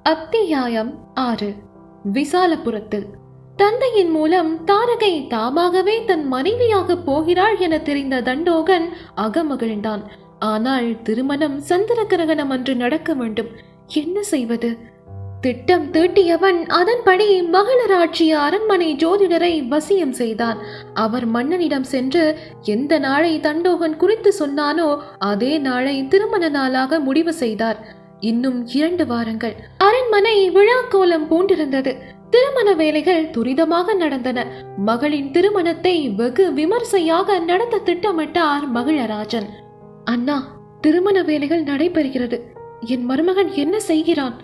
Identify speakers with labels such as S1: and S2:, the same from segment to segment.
S1: அத்தியாயம் 6. விசாலபுரத்தில் தந்தையின் மூலம் தாரகை தாமாகவே தன் மனைவியாக போகிறாள் என தெரிந்த தண்டோகன் அகமகிழ்ந்தான். ஆனால் திருமணம் சந்திர கிரகணம் அன்று நடக்க வேண்டும். என்ன செய்வது? திட்டம் தீட்டியவன் அதன்படி மகளராட்சிய அரண்மனை ஜோதிடரை வசியம் செய்தான். அவர் மன்னனிடம் சென்று எந்த நாளை தண்டோகன் குறித்து சொன்னானோ அதே நாளை திருமண நாளாக முடிவு செய்தார். இன்னும் 2 வாரங்கள். அரண்மனை விழாக்கோலம் பூண்டிருந்தது. திருமண வேலைகள் துரிதமாக நடந்தன. மகளின் திருமணத்தை வெகு விமர்சையாக நடத்த திட்டமிட்டார் மகிழராஜன். அண்ணா, திருமண வேலைகள் நடைபெறுகிறது. என் மருமகன் என்ன செய்கிறான்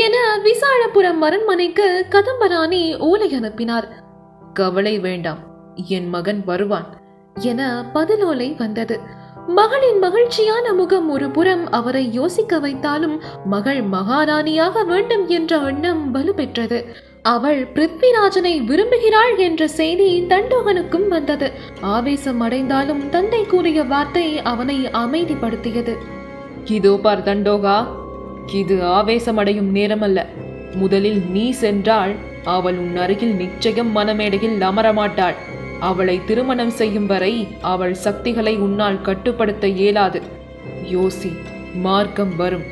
S1: என விசாலபுரம் அரண்மனைக்கு கதம்பராணி ஓலை அனுப்பினார். கவலை வேண்டாம், என் மகன் வருவான் என பதிலோலை வந்தது. மகளின் மகிழ்ச்சியான முகம் ஒரு புறம் அவரை யோசிக்க வைத்தாலும் மகள் மகாராணியாக வேண்டும் என்ற எண்ணம் வலுப்பெற்றது. அவள் பிருத்விராஜனை விரும்புகிறாள் என்ற செய்தி தண்டோகனுக்கும் வந்தது. ஆவேசம் அடைந்தாலும் தந்தை கூறிய வார்த்தை அவனை அமைதிப்படுத்தியது. இதோ பார் தண்டோகா, இது ஆவேசமடையும் நேரமல்ல. முதலில் நீ சென்றால் அவள் உன் அருகில் நிச்சயம் மனமேடையில் அமரமாட்டாள். அவளை திருமணம் செய்யும் வரை அவள் சக்திகளை உன்னால் கட்டுப்படுத்த இயலாது. யோசி, மார்க்கம் வரும்.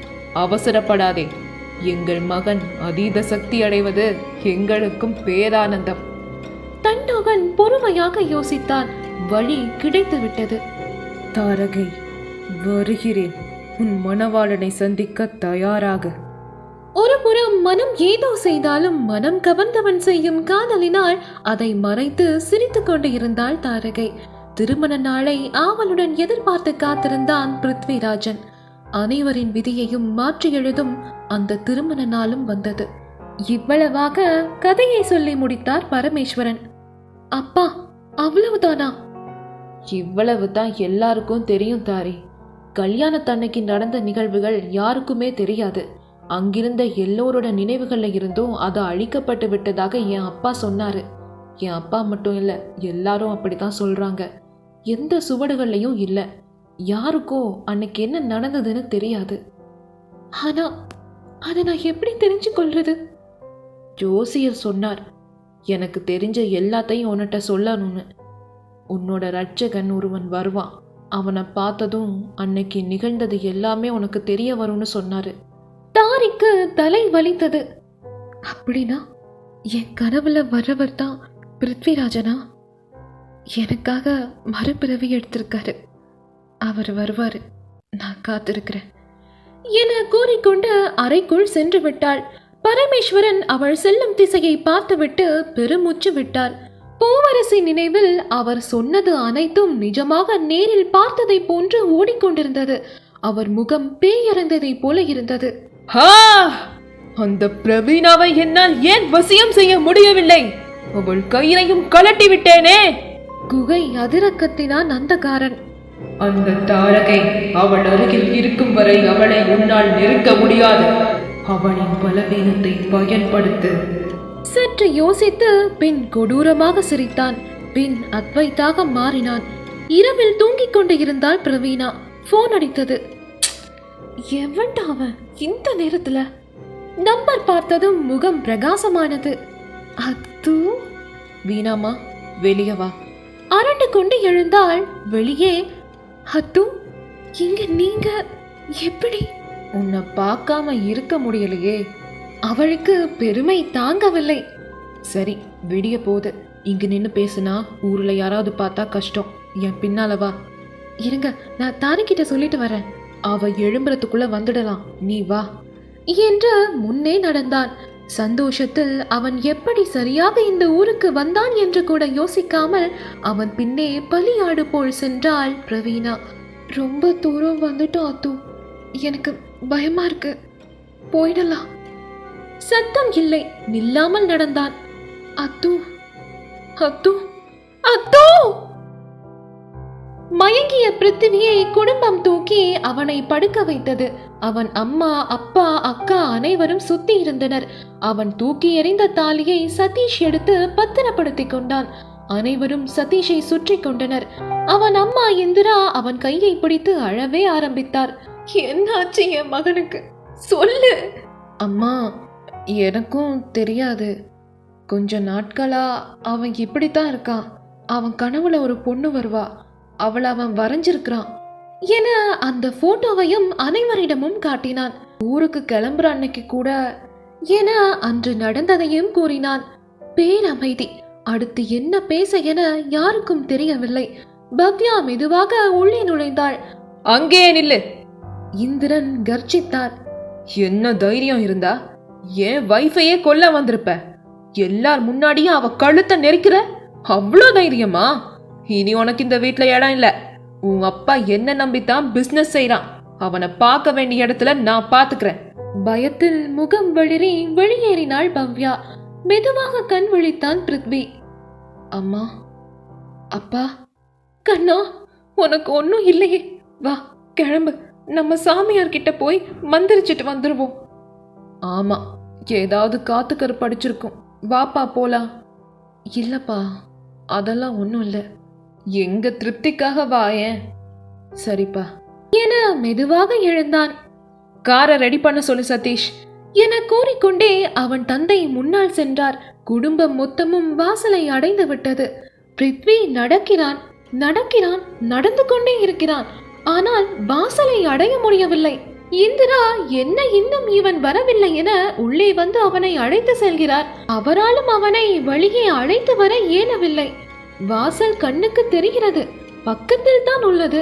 S1: அவசரப்படாதே. எங்கள் மகன் அதீத சக்தி அடைவது எங்களுக்கும் பேரானந்தம். தண்டோகன் பொறுமையாக யோசித்தான். வழி கிடைத்து விட்டது. தாரகை, வருகிறேன். உன் மணவாளனை சந்திக்க தயாராக. ஒரு புறம் மனம் ஏதோ செய்தாலும் மனம் கவர்ந்தவன் செய்யும் காதலினால் அதை மறைத்து சிரித்து கொண்டு இருந்தாள் தாரகை. திருமண நாளை ஆவலுடன் எதிர்பார்த்து காத்திருந்தான் பிருத்விராஜன். அனைவரின் விதியையும் மாற்றி எழுதும் அந்த திருமண நாளும் வந்தது. இவ்வளவாக கதையை சொல்லி முடித்தார் பரமேஸ்வரன். அப்பா, அவ்வளவுதானா? இவ்வளவுதான் எல்லாருக்கும் தெரியும் தாரி. கல்யாணத்தன்னைக்கு நடந்த நிகழ்வுகள் யாருக்குமே தெரியாது. அங்கிருந்த எல்லோரோட நினைவுகள்ல இருந்தும் அது அழிக்கப்பட்டு விட்டதாக என் அப்பா சொன்னாரு. என் அப்பா மட்டும் இல்ல, எல்லாரும் அப்படித்தான் சொல்றாங்க. எந்த சுவடுகள்லையும் இல்ல. யாருக்கோ அன்னைக்கு என்ன நடந்ததுன்னு தெரியாது. ஆனா அதை நான் எப்படி தெரிஞ்சு கொள்றது? ஜோசியர் சொன்னார், எனக்கு தெரிஞ்ச எல்லாத்தையும் உன்கிட்ட சொல்லணும்னு. உன்னோட ரட்சகன் ஒருவன் வருவான். அவனை பார்த்ததும் அன்னைக்கு நிகழ்ந்தது எல்லாமே உனக்கு தெரிய வரும்னு சொன்னாரு. தாரிக்கு தலை வலித்தது. அப்படின்னா என் கனவுல வர்றவர் தான் பிருத்விராஜனா? எனக்காக மறுபிறவி எடுத்திருக்காரு. அவர் வருவாரு, நான் காத்திருக்கிறேன் என கூறிக்கொண்டு அறைக்குள் சென்று விட்டாள். பரமேஸ்வரன் அவள் செல்லும் திசையை பார்த்துவிட்டு பெருமூச்சு விட்டார். பூவரசி நினைவில் அவர் சொன்னது அனைத்தும் நிஜமாக நேரில் பார்த்ததை போன்று ஓடிக்கொண்டிருந்தது. அவர் முகம் பேயறந்ததை போல இருந்தது. அந்த பிரவீனாவை என்னால் ஏன் வசியம் செய்ய முடியவில்லை? அவள் கயிறையும் கலட்டி விட்டேனே. குகை அதிர கத்தினான் நந்தகாரன். அந்த தாரகை அவள் அருகில் இருக்கும் வரை அவளை உன்னால் நெருங்க முடியாது. அவளின் பலவீனத்தை பயன்படுத்து. சற்று யோசித்து பின் கொடூரமாக சிரித்தான். பின் அத்வைத்தாக மாறினான். இரவில் தூங்கிக் கொண்டு இருந்தால் பிரவீனா. போன் அடித்தது. எவன்டா அவன் இந்த நேரத்துல? நம்பர் பார்த்ததும் முகம் பிரகாசமானது. அத்து, வீணாமா, வெளியே வா. அரண்டு கொண்டு எழுந்தாள். வெளியே. அத்து, இங்க நீங்க எப்படி? உன்னை பார்க்காம இருக்க முடியலையே. அவளுக்கு பெருமை தாங்கவில்லை. சரி, விடிய போது. இங்கு நின்று பேசுனா ஊர்ல யாராவது பார்த்தா கஷ்டம். என் பின்னால வா. இருங்க, நான் தாரிக்கிட்ட சொல்லிட்டு வரேன். அவ எழும்புறதுக்குள்ள வந்துடலாம், நீ வா என்று முன்னே நடந்தான். சந்தோஷத்தில் அவன் எப்படி சரியாக இந்த ஊருக்கு வந்தான் என்று கூட யோசிக்காமல் அவன் பின்னே பலியாடு போல் சென்றாள் பிரவீனா. ரொம்ப தூரம் வந்துட்டோம் அத்து, எனக்கு பயமா இருக்கு, போயிடலாம். சத்தம் இல்லை, நில்லாமல் நடந்தான். அத்து, அத்து, அத்து! மயங்கிய பிருத்திவியை குடும்பம் தூக்கி அவனை படுக்க வைத்தது. அவன் அம்மா, அப்பா, அக்கா அனைவரும் சுத்தி இருந்தனர். அவன் தூக்கி எறிந்த தாலியை சதீஷ் எடுத்து பத்திரப்படுத்திக் கொண்டான். அனைவரும் சதீஷை சுற்றி கொண்டனர். அவன் அம்மா இந்திரா அவன் கையை பிடித்து அழவே ஆரம்பித்தார். என்னாச்சு என் மகனுக்கு? சொல்லு அம்மா, எனக்கும் தெரியாது. கொஞ்ச நாட்களா அவன் இப்படித்தான் இருக்கான். அவன் கனவுல ஒரு பொண்ணு வருவா, அவளை அவன் வரைஞ்சிருக்கிறான் என அந்த போட்டோவையும் அனைவரிடமும் காட்டினான். ஊருக்கு கிளம்புற அன்னைக்கு கூட என அன்று நடந்ததையும் கூறினான். பேரமைதி. அடுத்து என்ன பேச என யாருக்கும் தெரியவில்லை. பவ்யா மெதுவாக உள்ளே நுழைந்தாள். அங்கே நில்லு! இந்திரன் கர்ஜித்தார். என்ன தைரியம் இருந்தா என் வைஃபையே கொல்ல வந்திருப்ப. எல்லார் முன்னாடியும் அவ கழுத்தை நெரிக்கிற, அவ்வளோ தைரியமா? இனி உனக்கு இந்த வீட்டுல இடம் இல்ல. உன் அப்பா என்ன நம்பித்தான் பிசினஸ் செய்யறான். அவனை பார்க்க வேண்டிய இடத்துல நான் பாத்துக்கிறேன். பயத்தில் முகம் வெளிரி வெளியேறினாள் பவ்யா. மெதுவாக கண் விழித்தான் பிருத்வி. அம்மா, அப்பா, கண்ணா, உனக்கு ஒன்னும் இல்லையே. வா, கிளம்பு. நம்ம சாமியார் கிட்ட போய் மந்திரிச்சிட்டு வந்துருவோம். ஆமா, ஏதாவது காத்துக்கரு படிச்சிருக்கும். வாப்பா போலாம். இல்லப்பா, அதெல்லாம் ஒன்றும் இல்லை. எங்க திருப்திக்காக வாயேன். சரிப்பா என மெதுவாக எழுந்தான். காரை ரெடி பண்ண சொல்லு சதீஷ் என கூறிக்கொண்டே அவன் தந்தை முன்னால் சென்றார். குடும்பம் மொத்தமும் வாசலை அடைந்து விட்டது. பிருத்வி நடக்கிறான், நடந்து கொண்டே இருக்கிறான். ஆனால் வாசலை அடைய முடியவில்லை. இந்திரா என்ன இன்னும் இவன் வரவில்லை என உள்ளே வந்து அவனை அழைத்து செல்கிறார். அவராலும் அவனை வெளியே அழைத்து வர இயலவில்லை. வாசல் கண்ணுக்கு தெரிகிறது, பக்கத்தில் தான் உள்ளது.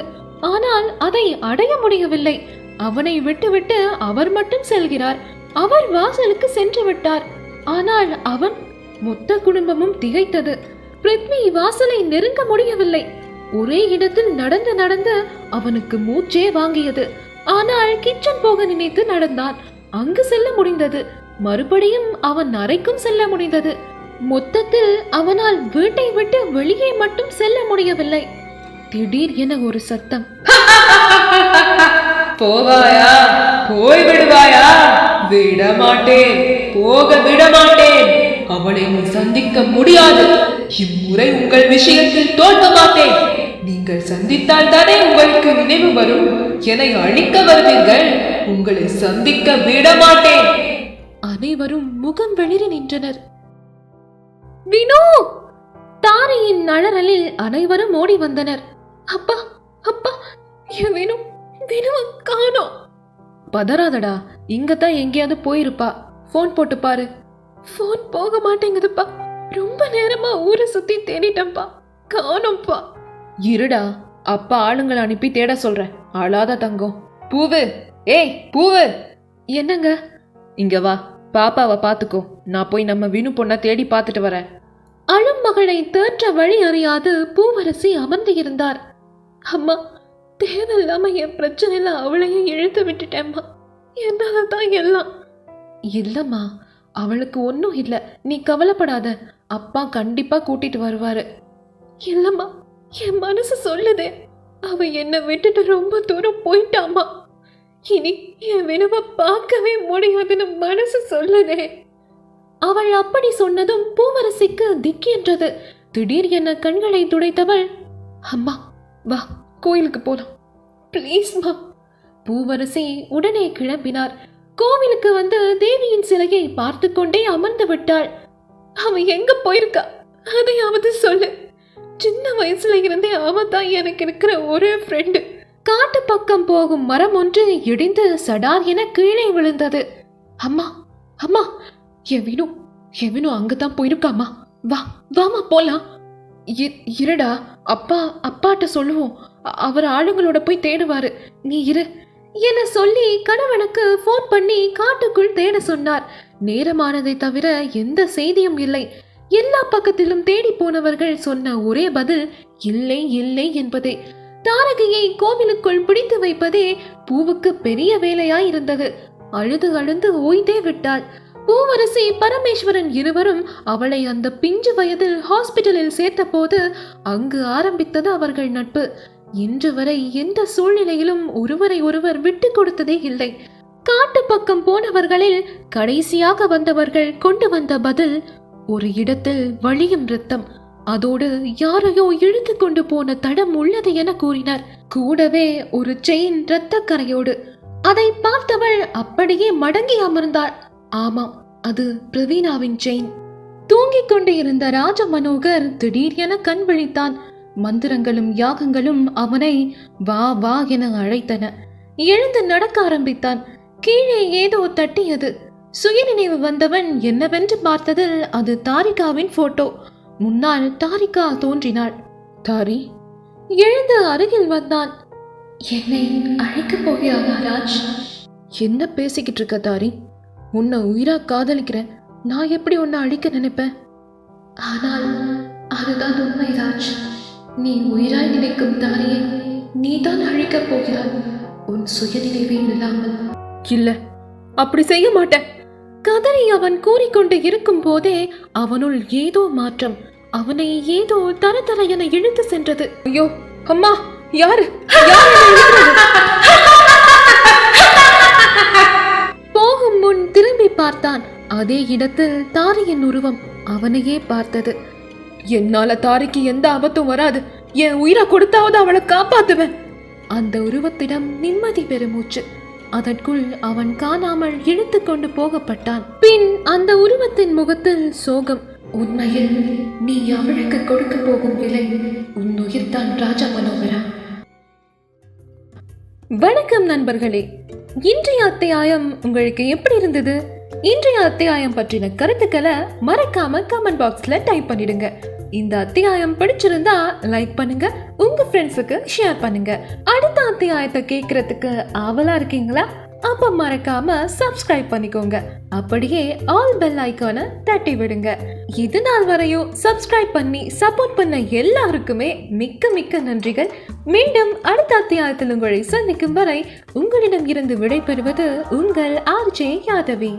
S1: ஆனால் அதை அடைய முடியவில்லை. அவனை விட்டுவிட்டு அவர் மட்டும் செல்கிறார். அவர் வாசலுக்கு சென்று விட்டார். ஆனால் அவன் மொத்த குடும்பமும் திகைத்தது. பிருத்வி வாசலை நெருங்க முடியவில்லை. ஒரே இடத்தில் நடந்து அவனுக்கு மூச்சே வாங்கியது. ஆனால் கிச்சன் போக நினைத்து நடந்தான். அங்கு செல்ல முடிந்தது. மறுபடியும் அவன் அறைக்கும் செல்ல முடிந்தது. மொத்தத்தில் அவனால் வீட்டை விட்டு வெளியே மட்டும் செல்ல முடியவில்லை. திடீர் என ஒரு சத்தம்.
S2: போவாயா? போய் விடுவாயா? விடமாட்டேன், போக விடமாட்டேன். அவளை நீ சந்திக்க முடியாது. இம்முறை உங்கள் விஷயத்தில் தோற்க மாட்டேன். நீங்கள் சந்தித்தால் தானே உங்களுக்கு நினைவு வரும். என்னை அழிக்க வருவீர்கள். உங்களை சந்திக்க விடமாட்டேன்.
S1: அனைவரும் முகம் வெளிரி நின்றனர். வினு! தாரையின் நழலில் அனைவரும் ஓடி வந்தனர். அப்பா, அப்பா, வினு, வினு காணோம். பதறாதடா, இங்கதான் எங்கேயாவது போயிருப்பா. போன் போட்டு பாரு. போன் போக மாட்டேங்குதுப்பா. ரொம்ப நேரமா ஊரை சுத்தி தேடிட்டப்பா, காணோம்ப்பா. இருடா, அப்பா ஆளுங்களை அனுப்பி தேட சொல்றேன். அழாத தங்கம். பூவு, ஏய் பூவு! என்னங்க? இங்க வா, பாப்பாவை பாத்துக்கோ. நான் போய் நம்ம வினு பொண்ண தேடி பார்த்துட்டு வரேன். அழும் மகளை தேற்ற வழி அறியாது பூவரசி அமர்ந்து இருந்தார். அம்மா, தேவையில்லாம என் பிரச்சனையில அவளையும் இழுத்து விட்டுட்டேம்மா. என்னாலதான் எல்லாம். இல்லம்மா, அவளுக்கு ஒன்னும் இல்ல, நீ கவலைப்படாத. அப்பா கண்டிப்பா கூட்டிட்டு வருவாரு. இல்லம்மா, என் மனசு சொல்லுதே, அவ என்னை விட்டுட்டு ரொம்ப தூரம் போயிட்டாமா. இனி என் வினுவை பார்க்கவே முடியாதுன்னு மனசு சொல்லுதே. அவள் அப்படி சொன்னதும் பூவரசிக்கு திக்கென்றது. திடீர் என கண்களை துடைத்தவள், அம்மா வா, கோயிலுக்கு போலாம் பிளீஸ்மா. பூவரசி உடனே கிளம்பினார். கோவிலுக்கு வந்து தேவியின் சிலையை பார்த்து கொண்டே அமர்ந்து விட்டாள். அவ எங்க போயிருக்கா, அதையாவது சொல்லு. சின்ன வயசுல இருந்தே அவ தான் எனக்கு இருக்கிற ஒரே ஃப்ரெண்டு. காட்டு பக்கம் போகும் மரம் ஒன்று இடிந்து சடார் என கீழே விழுந்தது. அம்மா, அம்மா, என் வினு அங்கதான் போயிருக்காமா. வா, வாமா போலாம். இருடா, அப்பாட்ட சொல்லுவோம். அவர் ஆளுங்களோட போய் தேடுவாரு, நீ இரு என சொல்லி கணவனுக்கு போன் பண்ணி காட்டுக்குள் தேட சொன்னார். நேரமானதை தவிர எந்த செய்தியும் இல்லை. எல்லா பக்கத்திலும் தேடி போனவர்கள் சொன்ன ஒரே பதில் இல்லை இல்லை என்பதே. தாரகையை கோவிலுக்குள் பிடித்து வைப்பதே பூவுக்கு பெரிய வேலையாய் இருந்தது. அழுது அழுந்து ஓய்ந்தே விட்டாள். பூவரசி பரமேஸ்வரன் இருவரும் அவளை அந்த பிஞ்சு வயதில் ஹாஸ்பிட்டலில் சேர்த்த போது அங்கு ஆரம்பித்தது அவர்கள் நட்பு. இன்று வரை எந்த சூழ்நிலையிலும் ஒருவரை ஒருவர் விட்டு கொடுத்ததே இல்லை. காட்டு பக்கம் போனவர்களில் கடைசியாக வந்தவர்கள் கொண்டு வந்த பதில், ஒரு இடத்தில் வழியும் ரத்தம், அதோடு யாரையோ இழுத்து கொண்டு போன தடம் உள்ளது என கூறினார். கூடவே ஒரு செயின் இரத்த கரையோடு. அதை பார்த்தவள் அப்படியே மடங்கி அமர்ந்தாள். ஆமாம், அது பிரவீனாவின் செயின். தூங்கிக் கொண்டு இருந்த ராஜ மனோகர் திடீரென கண் விழித்தான். மந்திரங்களும் யாகங்களும் அவனை வா வா என அழைத்தன. எழுந்து நடக்க ஆரம்பித்தான். கீழே ஏதோ தட்டியது. சுயநினைவு வந்தவன் என்னவென்று பார்த்ததில் அது தாரிகாவின் போட்டோ. முன்னால் தாரிகா தோன்றினாள். தாரி எழுந்து அருகில் வந்தான். என்னை அழைக்கப் போகிறாயா ராஜ்? என்ன பேசிக்கிட்டு இருக்க தாரி? உன்னை உயிரா காதலிக்கிறேன். நான் எப்படி உன்னை அழிக்க நினைப்பேன்? ஆனால் அதுதான் உண்மை ராஜ். நீ உயிராய் நினைக்கும் தாரியை நீதான் அழிக்கப் போகிறாய், உன் சுயநினைவே இல்லாமல். இல்ல, அப்படி செய்ய மாட்டேன். கதறி அவன் கூறிக்கொண்டு இருக்கும் போதே அவனுள் ஏதோ மாற்றம். அவனை ஏதோ தர தர என இழுத்து சென்றது. ஐயோ அம்மா, யாரு? போகும் முன் திரும்பி பார்த்தான். அதே இடத்தில் தாரியின் உருவம் அவனையே பார்த்தது. என்னால தாரிக்கு எந்த ஆபத்தும் வராது. என் உயிரை கொடுத்தாவது அவளை காப்பாத்துவேன். அந்த உருவத்திடம் நிம்மதி பெருமூச்சு. அதற்குள் அவன் காணாமல் இழுத்து கொண்டு போகப்பட்டான். பின் அந்த உருவத்தின் முகத்தில் சோகம். உண்மையில் நீ அவளுக்கு கொடுக்க போகும் விலை உன் உயிர்தான் ராஜா மனோகரா. வணக்கம் நண்பர்களே, இன்றைய அத்தியாயம் உங்களுக்கு எப்படி இருந்தது? இன்றைய அத்தியாயம் பற்றின கருத்துக்களை மறக்காம கமெண்ட் பாக்ஸ்ல டைப் பண்ணிடுங்க. இந்த அத்தியாயம் பிடிச்சிருந்தா லைக் பண்ணுங்க, உங்க ஃப்ரெண்ட்ஸுக்கு ஷேர் பண்ணுங்க. அடுத்த அத்தியாயத்தை கேட்கறதுக்கு ஆவலா இருக்கீங்களா? அப்ப மறக்காம சப்ஸ்கிரைப் பண்ணிக்கோங்க. அப்படியே ஆல் பெல் ஐகானை தட்டி விடுங்க. இது நாள் வரையும் சப்ஸ்கிரைப் பண்ணி சப்போர்ட் பண்ண எல்லாருக்குமே மிக்க மிக்க நன்றிகள். மீண்டும் அடுத்த அத்தியாயத்தில் உங்களை சந்திக்கும் வரை உங்களிடம் இருந்து விடைபெறுவது உங்கள் RJ யாதவி.